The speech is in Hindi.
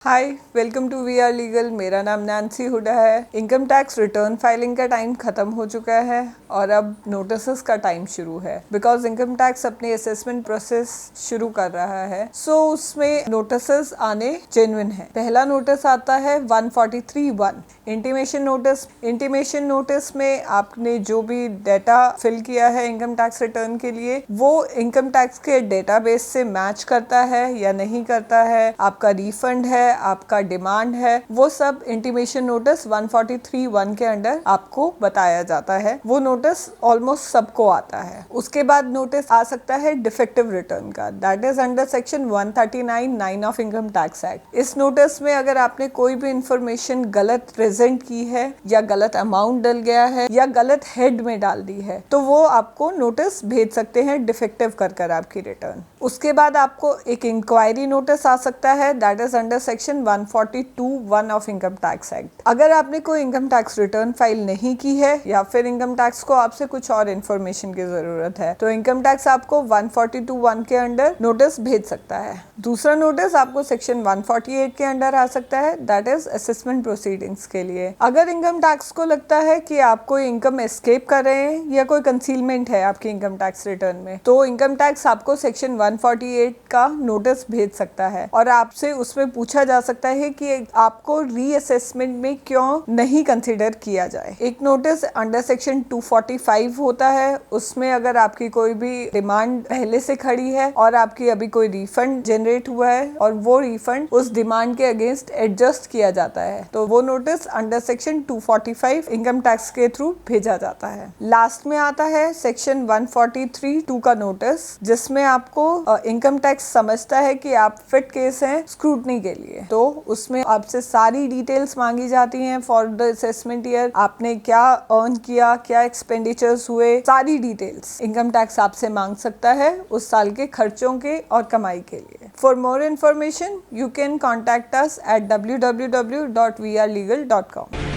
Hi, welcome to we are legal. मेरा नाम नैन्सी हुडा है। इनकम टैक्स रिटर्न फाइलिंग का टाइम ख़त्म हो चुका है और अब नोटिसेस का टाइम शुरू है, बिकॉज इनकम टैक्स अपनी असेसमेंट प्रोसेस शुरू कर रहा है। सो उसमें नोटिसेस आने जेन्युइन है। पहला नोटिस आता है 143(1) इंटीमेशन नोटिस। इंटीमेशन नोटिस में आपने जो भी डेटा फिल किया है इनकम टैक्स रिटर्न के लिए, वो इनकम टैक्स के डेटाबेस से मैच करता है या नहीं करता है, आपका रिफंड है, आपका डिमांड है, वो सब इंटीमेशन नोटिस 143(1) के अंडर आपको बताया जाता है। वो नोटिस ऑलमोस्ट सबको आता है। उसके बाद नोटिस आ सकता है डिफेक्टिव रिटर्न का, that is under section 139(9) of income tax act. इस नोटिस में अगर आपने कोई भी इंफॉर्मेशन गलत प्रेजेंट की है या गलत अमाउंट डल गया है या गलत हेड में डाल दी है, तो वो आपको नोटिस भेज सकते हैं डिफेक्टिव कर आपकी रिटर्न। उसके बाद आपको एक इंक्वायरी नोटिस आ सकता है, that is under section 142(1) of income tax act. अगर आपने कोई इनकम टैक्स रिटर्न फाइल नहीं की है या फिर इनकम टैक्स को आपसे कुछ और इन्फॉर्मेशन की जरूरत है, तो इनकम टैक्स आपको 142(1) के अंडर नोटिस भेज सकता है। दूसरा नोटिस आपको सेक्शन 148 के अंडर आ सकता है, दैट इज असेसमेंट प्रोसीडिंग्स के लिए। अगर इनकम टैक्स को लगता है कि आप कोई इनकम एस्केप कर रहे हैं या कोई कंसीलमेंट है आपकी इनकम टैक्स रिटर्न में, तो इनकम टैक्स आपको सेक्शन 148 का नोटिस भेज सकता है और आपसे उसमें पूछा जा सकता है कि आपको रीअसेसमेंट में क्यों नहीं कंसीडर किया जाए। एक नोटिस अंडर सेक्शन 245 होता है, उसमें अगर आपकी कोई भी डिमांड पहले से खड़ी है और आपकी अभी कोई रिफंड जनरेट हुआ है और वो रिफंड उस डिमांड के अगेंस्ट एडजस्ट किया जाता है, तो वो notice under section 245 income tax के थ्रू भेजा जाता है। लास्ट में आता है सेक्शन 143(2) का नोटिस, जिसमें आपको इनकम टैक्स समझता है कि आप फिट केस हैं स्क्रूटनी के लिए, तो उसमें आपसे सारी डिटेल्स मांगी जाती हैं फॉर द असेसमेंट ईयर। आपने क्या अर्न किया, क्या एक्सपेंडिचर्स हुए, सारी डिटेल्स इनकम टैक्स आपसे मांग सकता है उस साल के खर्चों के और कमाई के लिए। For more information you can contact us at www.vrlegal.com।